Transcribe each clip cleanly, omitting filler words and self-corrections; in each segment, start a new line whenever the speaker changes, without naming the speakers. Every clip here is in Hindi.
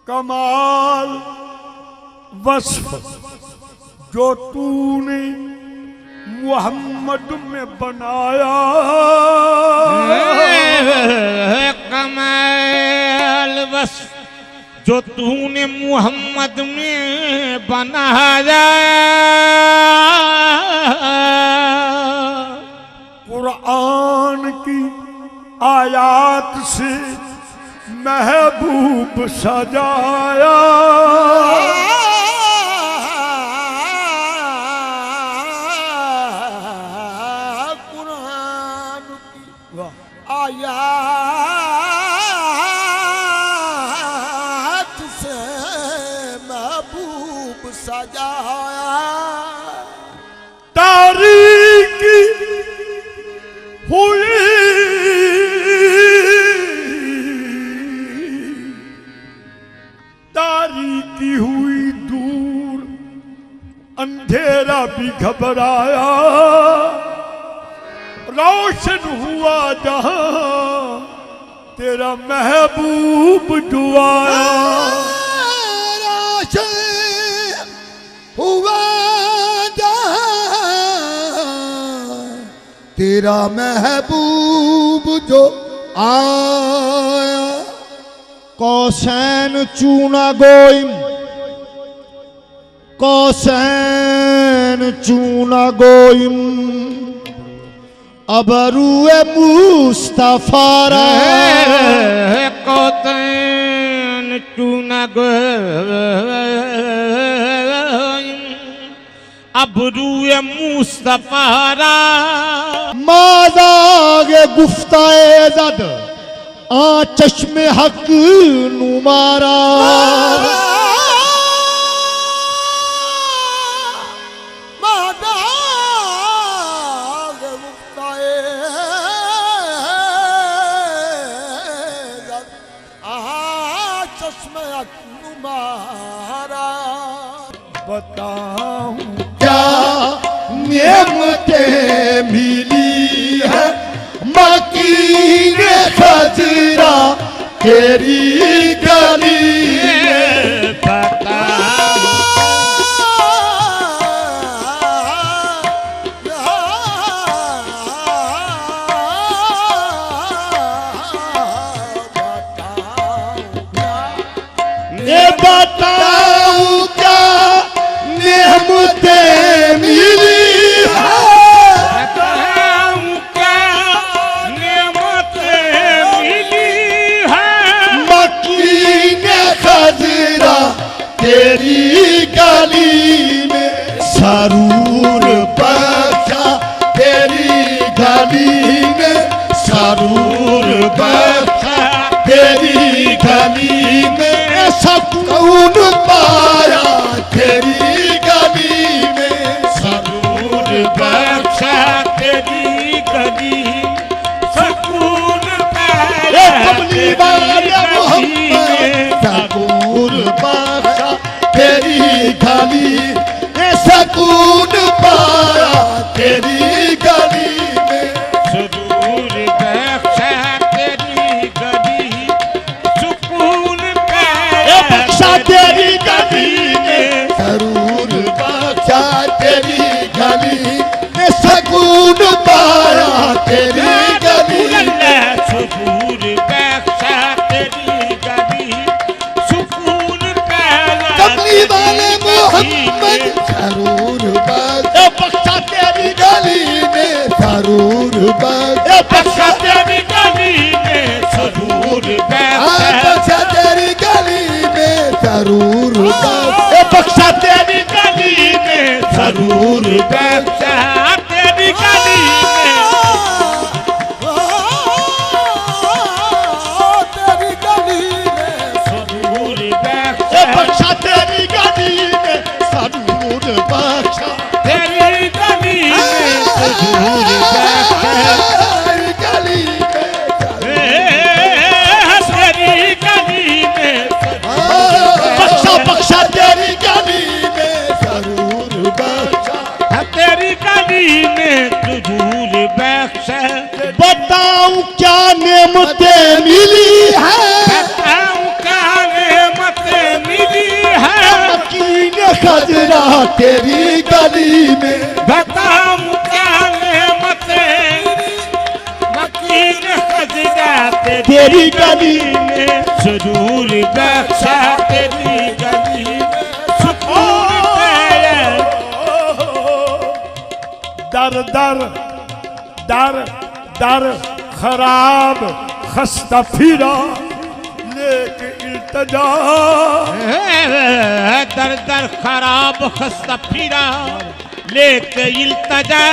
कमाल वस्फ जो तूने मोहम्मद में बनाया,
कमाल वस्फ जो तूने मोहम्मद में बनाया,
कुरान की आयात से महबूब सजाया, कुरान की आयात से महबूब सजाया, तारीकी हुई तारीकी हुई दूर, अंधेरा भी घबराया, रोशन हुआ जहां तेरा महबूब जो आया, रोशन हुआ तेरा महबूब जो आया।
कौसैन चूना गोइम, कौसैन चूना गोइम, अबरूए मुस्तफारा, कौसैन चूना गोइम, अबरूए मुस्तफारा,
मादागे गुफ्ताए जद आ चश्मे हक नुमारा, मादागे गुफ्ताए जद आ चश्मे हक नुमारा, बताऊं क्या नेमतें मिली है मकीन खजरा तेरी गली में, बताऊं क्या नेमतें मिली है, बताऊं क्या नेमतें मिली है, मकीन खजरा तेरी गली में, सरूर बख्शा तेरी गली में, सरूर बख्शा तेरी गली में, सुकून पाया तेरी गली में, सरूर बख्शा तेरी गली, सुकून पाया तेरी गली में, सरूर बख्शा तेरी गली, सुकून पाया तेरी गली में, सरूर बख्शा तेरी गली, सुकून बख्शा तेरी गली में, सरूर बख्शा तेरी गली में, सुकून पाया तेरी गली में, सरूर बख्शा तेरी गली, सुकून पाया कमली वाले मोहम्मद, सरूर बख्शा तेरी गली में, सरूर बख्शा तेरी गली में, सरूर बख्शा तेरी गली में, सरूर बख्शा तेरी गली में, सरूर बख्शा तेरी गली में, तेरी गली में, सरूर बख्शा तेरी गली में, सरूर बख्शा तेरी गली में, सरूर बख्शा तेरी गली में, बख्शा बख्शा तेरी गली में, सरूर बख्शा तेरी गली में, सरूर बख्शा। बताऊं क्या नेमतें मिली है, बताऊं क्या नेमतें
तेरी गली में
बताऊं क्या नेमतें मकीन खज़ीना
तेरी गली
में सुरूर बख्शा तेरी गली में सुकून पाया
दर दर दर दर खराब खस्ता फिरा लेके इल्तजा
दर दर खराब खस्ता फिरा लेके इल्तजा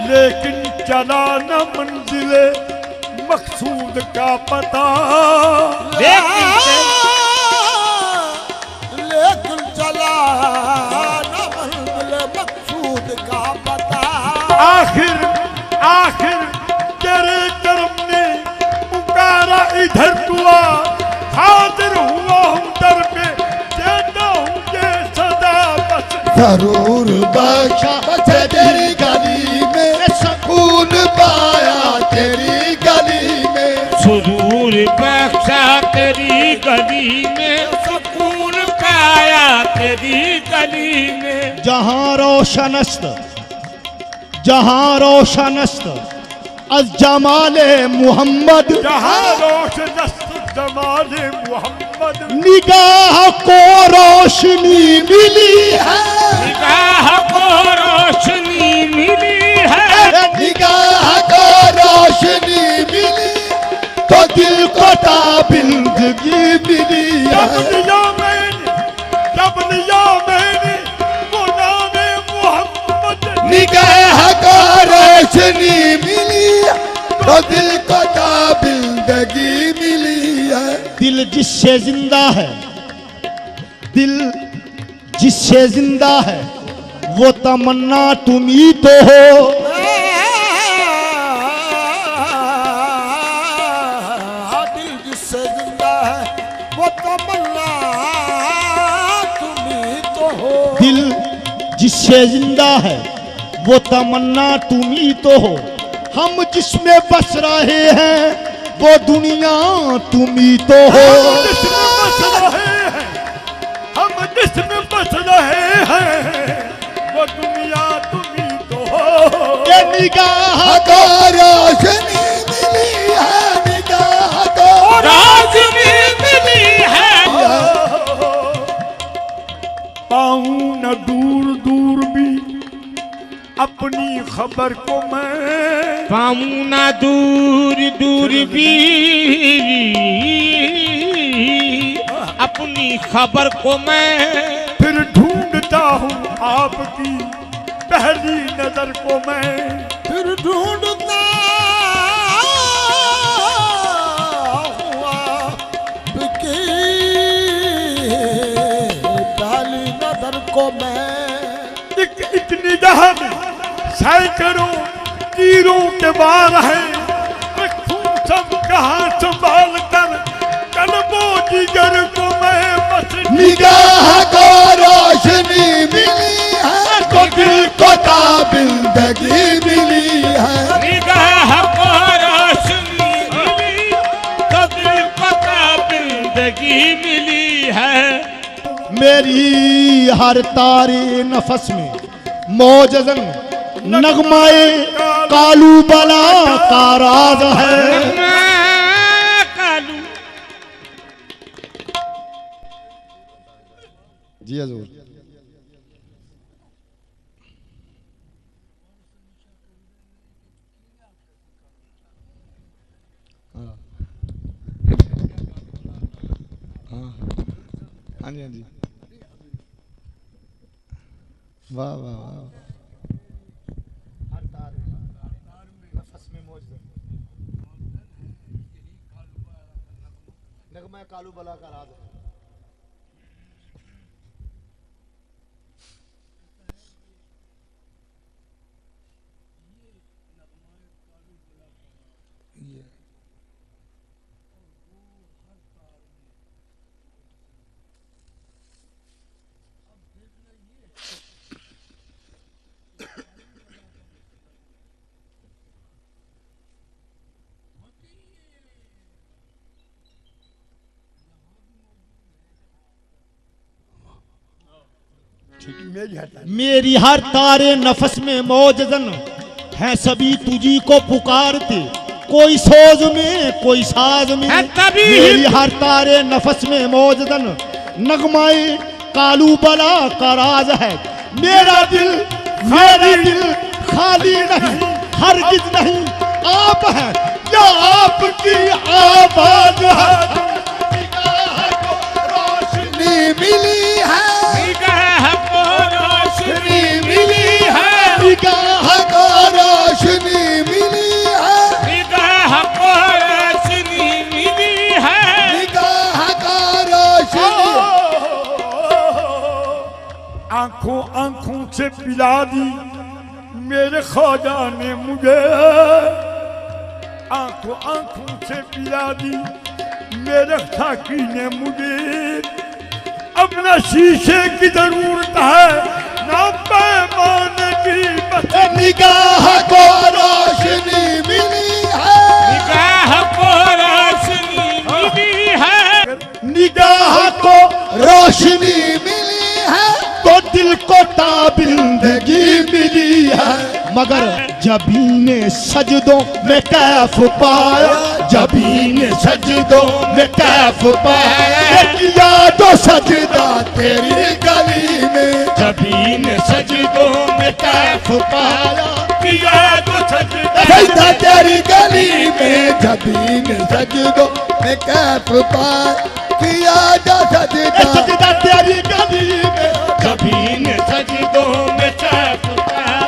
लेकिन चला न मंजिले मकसूद का पता
लेकिन
चला न मंजिल मकसूद का पता।
आखिर आखिर तेरे कर्म ने पुकारा इधर दुआ हाजिर हुआ हूँ दर पे देता हूँ ये सदा बस
जरूर बख्शा तेरी गली में सुकून पाया तेरी गली में
सुरूर बख्शा तेरी गली में सुकून पाया तेरी गली में।
जहाँ रोशनस्त जहाँ रोशनस्त अज जमाले मोहम्मद
जहाँ रोशनस्त जमाले मोहम्मद
निगाह को रोशनी मिली है
निगाह को रोशनी मिली है
निगाह को रोशनी मिली तो दिल को ताबिंदगी मिली है।
जब लिया मैंने वो नामे मोहम्मद
निगाह को रोशनी मिली तो दिल को ताबिंदगी मिली है।
दिल जिससे जिंदा है दिल जिससे जिंदा है वो तमन्ना तुम ही तो हो।
दिल जिससे जिंदा है वो तमन्ना तुम ही तो हो।
दिल जिससे जिंदा है वो तमन्ना तुम ही तो हो। हम जिसमें बस रहे हैं वो दुनिया तुम ही तो हो।
हम जिसमें बस रहे हैं वो दुनिया तुम्ही तो हो।
ये निगाह
को रोशनी मिली है निगाह को
रोशनी मिली है।
पाऊं न दूर दूर भी अपनी खबर को मैं
पाऊं ना दूर दूर भी अपनी खबर को मैं
फिर ढूंढता हूँ आपकी पहली नजर को मैं
फिर ढूंढता हुआ आपकी पहली नजर को मैं।
इतनी जहां में सैकड़ों तीरों के वार है रखूं सब कहाँ संभाल कर कल्बो जिगर को मैं बस
निगाह को रोशनी मिली है तो दिल को ताबिंदगी मिली है।
निगाह को रोशनी मिली तो दिल को ताबिंदगी मिली है।
मेरी हर तारे नफस में मौजज़न नगमाए कालू बला का राज है।
कालू
जी हजूर। हाँ जी हाँ जी वाह वाह वाह। नगमा कालू बला का राज है।
मेरी हटा
मेरी हर तारे नफस में मौजदन है, सभी तुझी को पुकारते, कोई सोज में कोई साज में।
है तभी
मेरी हर तारे नफस में मौजदन नगमाए कालू बला का राज है। मेरा दिल खाली नहीं, हरगिज नहीं, आप है या आपकी आवाज है।
रोशनी मिली है,
निगाह को रोशनी
मिली है, निगाह को रोशनी मिली है,
निगाह को रोशनी मिली है।
निगाह का रोशनी।
आंखों आंखों से पिला दी मेरे ख्वाजा ने मुझे, आंखों आंखों से पिला दी मेरे साकी ने मुझे। अपना शीशे की जरूरत है ना पैमाने की, बस
निगाह को रोशनी मिली है,
निगाह को रोशनी मिली है।
निगाह को
रोशनी मिली है,
तो दिल को ताबिंदगी मिली है। मगर जबीने सजदों में कैफ पाया, जबीने सजदों में कैफ पाया।
किया तो सजदा तेरी गली में,
जबीने सजदों में कैफ पाया,
किया तो सजदा
सजदा तेरी गली में, जबीन सजदों में कैफ पाया। किया तो सजदा
सजदा तेरी गली में,
जबीन सजदों में कैफ पाया,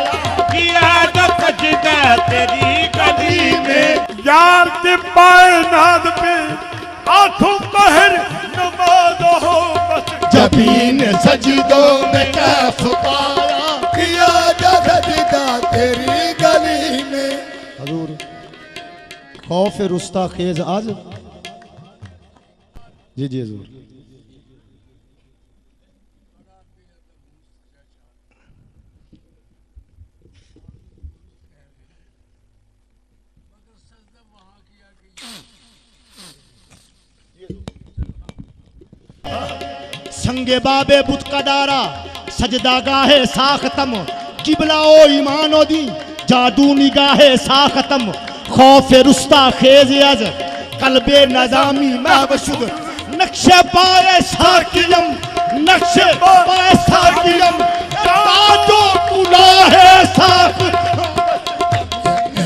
किया तो सजदा तेरी गली में।
यार के पाए नाद पे आंखों पहर नमाज हो, बस
जबीन सजदों में कैफ पाया। किया तो सजदा तेरी गली में।
हजूर खौफ रुस्ता खेज आज जी जी हजूर। संगे बाबे बुत का डारा सजदा गाहे साखतम, किबला ओ ईमानो दी जादू निगाहे साखतम। खौफ रुस्ता खेज अज कल्बे नजामी महबशुद, नक्शे पाए साकियम, नक्शे पाए साकियम, ताजो कुलाहे साख।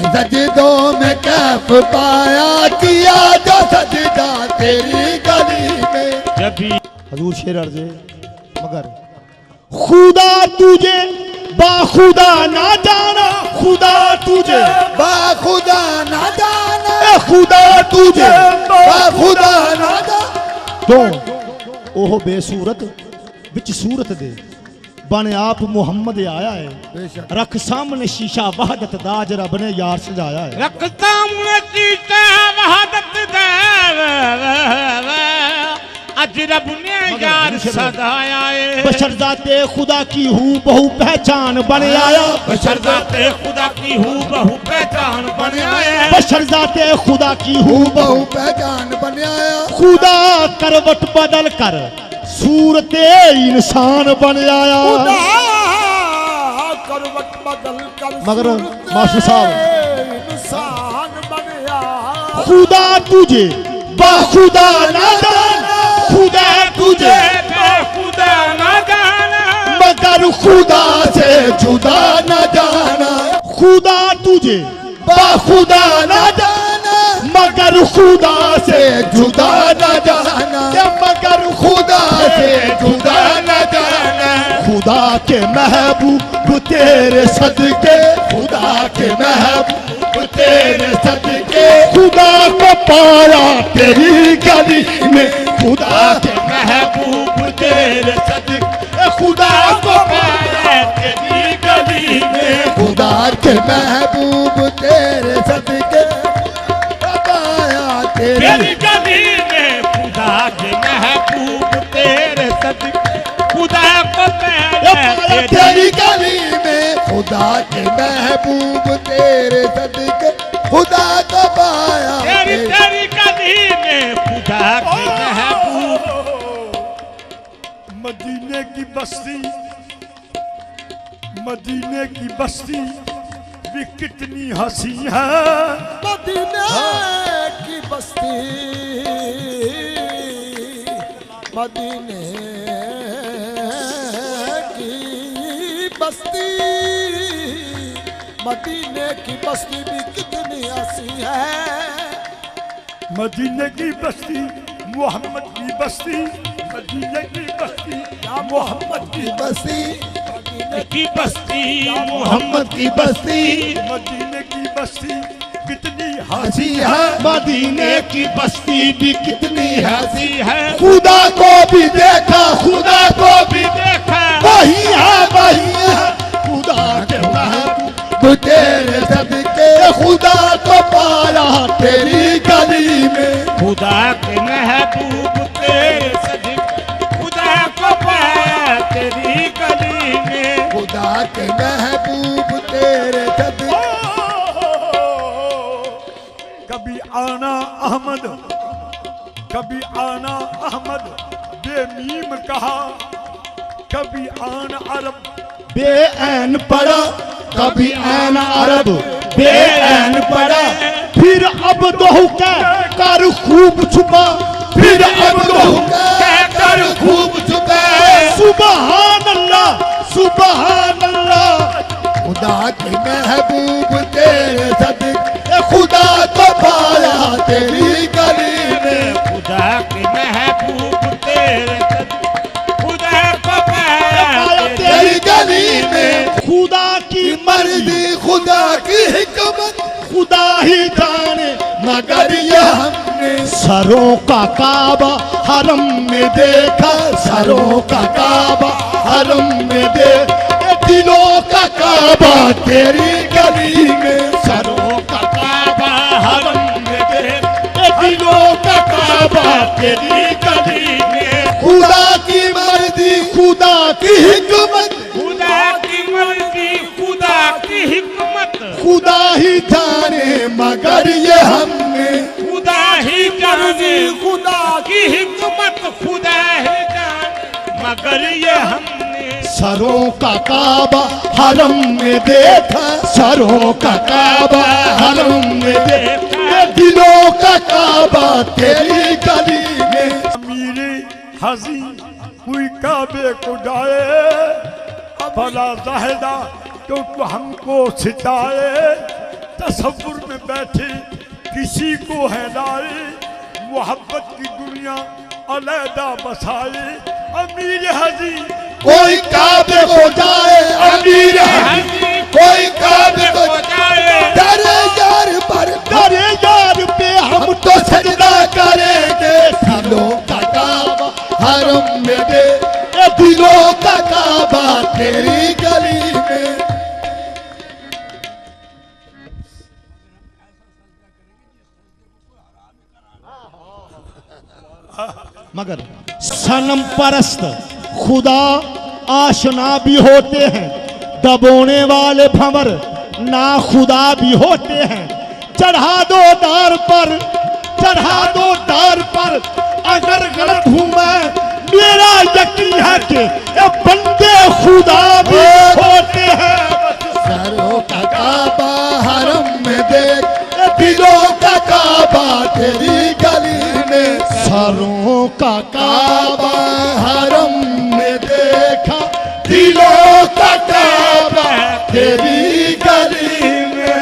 सजदों में कैफ पाया। किया तो सजदा तेरी गली में।
जबी
हजूर शेर अर्जे मगर खुदा तुझे बाखुदा ना जाना, खुदा तुझे
बाखुदा ना जाना,
ए खुदा तुझे
बाखुदा ना जाना।
तो ओह बेसूरत विच सूरत दे बन आप मुहम्मद आया है। रख सामने शीशा वहदत दाज रब ने यार सजाया है।
रखता मुने कीता वहादत दे अज रब ने यार सजाया है।
बशरदाते खुदा की हूँ बहु पहचान बन आया,
बशरदाते खुदा की हूँ बहु पहचान बन आया।
बशरदाते खुदा की हूँ
बहु पहचान बन आया।
खुदा करवट बदल कर सूरते इंसान बन आया।
करवट बदल कर
मगर
सूरत
मास्टर साहब
इंसान बन आया।
खुदा तुझे बाखुदा ना जाना, खुदा तुझे
खुदा न जाना,
मगर खुदा से
जुदा न जाना।
खुदा तुझे
बाखुदा न जाना,
मगर खुदा से
जुदा न जाना।
मगर
खुदा से जुदा न जाना।
खुदा के महबूब तेरे सदके, खुदा के महबूब तेरे सदके, खुदा को पाया तेरी गली में, खुदा के
महबूब तेरे सदके,
खुदा को
पाया तेरी गली में।
खुदा के महबूब तेरे सदके पाया
तेरी
तेरी।
गली में खुदा के महबूब तेरे सदके, खुदा को पाया तेरी
तेरी गली में। खुदा के महबूब तेरे सदके खुदा को पाया
तेरी
तेरी।
तेरी गली में खुदा के महबूब।
मदीने की बस्ती मदीने की बस्ती भी कितनी हंसी है।
मदीने की बस्ती, मदीने की बस्ती, मदीने की बस्ती भी कितनी हंसी है।
मदीने की बस्ती मोहम्मद की बस्ती, मदीने की बस्ती या मोहम्मद की
बस्ती,
की बस्ती
मोहम्मद की बस्ती
मदीने की बस्ती कितनी
हंसी है। मदीने की बस्ती भी कितनी हंसी
हंसी है।
खुदा को भी देखा, खुदा को भी
देखा
वही है, वही है खुदा के महबूब तेरे सदके, खुदा को पाया तेरी गली में।
खुदा के महबूब तेरे सदके, खुदा को पाया तेरी गली में।
खुदा के महबूब तेरे सदके।
कभी आना अहमद, कभी आना अहमद बेमीम कहा, कभी आना अरब
बेऐन पड़ा, कभी ऐन अरब बेऐन पड़ा, फिर अब दोहू कर खूब छुपा, फिर अब दोहू कर खूब छुपा। सुबहान अल्लाह, सुबहान अल्लाह।
खुदा के महबूब तेरे सदके, खुदा को पाया तेरी गली में।
खुदा के महबूब तेरे सदके, खुदा को पाया
तेरी गली में। खुदा की
मर्जी खुदा की हिकमत
खुदा ही जाने,
मगर ये हमने
सरों का काबा हरम में देखा, सरों का काबा हरम में देखा, दिलों का काबा तेरी गली में। सरों का काबा हरम में देखा, दिलों का काबा तेरी गली में। खुदा की मर्जी खुदा की हिकमत,
खुदा की मर्जी खुदा की हिकमत,
खुदा ही जाने मगर ये हमने
खुदा ही जाने खुदा की हिकमत, खुदा ही जाने मगर ये हमने।
सरों का काबा हरम में देखा, सरों का काबा हरम में देखा, दिलों का काबा तेरी गली में।
अमीर हजी हुई काबे को डाए, भला जाहिदा तो हमको सिताए, तसव्वुर में बैठे किसी को है लाए, मोहब्बत की दुनिया अलहदा बसाए। अमीर हजी
कोई काबे को जाए, अमीर है कोई काबे को
जाए,
तेरे यार पर
तेरे यार पे हम तो सजदा करेंगे। दिलों का काबा हरम में दे, दिलों का काबा तेरी गली में। मगर सनम परस्त खुदा आशना भी होते हैं, दबोने वाले भंवर ना खुदा भी होते हैं। चढ़ा दो डार पर, चढ़ा दो डार पर, अगर गलत हूं मैं मेरा यकीन है कि ये बंदे खुदा भी होते हैं। सरों का काबा हरम में देख, दिलों का काबा तेरी गली में। सरों का काबा हरम में देखा, दिलों का काबा तेरी गली में।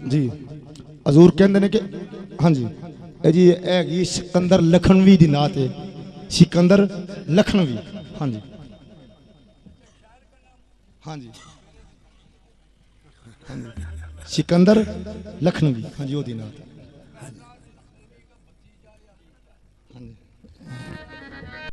जी हजूर कहते ने कि हाँ जी जी है सिकंदर लखनवी दी नात है, सिकंदर लखनवी। हाँ जी हाँ जी हाँ जी सिकंदर लखनवी, हाँ जी वो दी नात।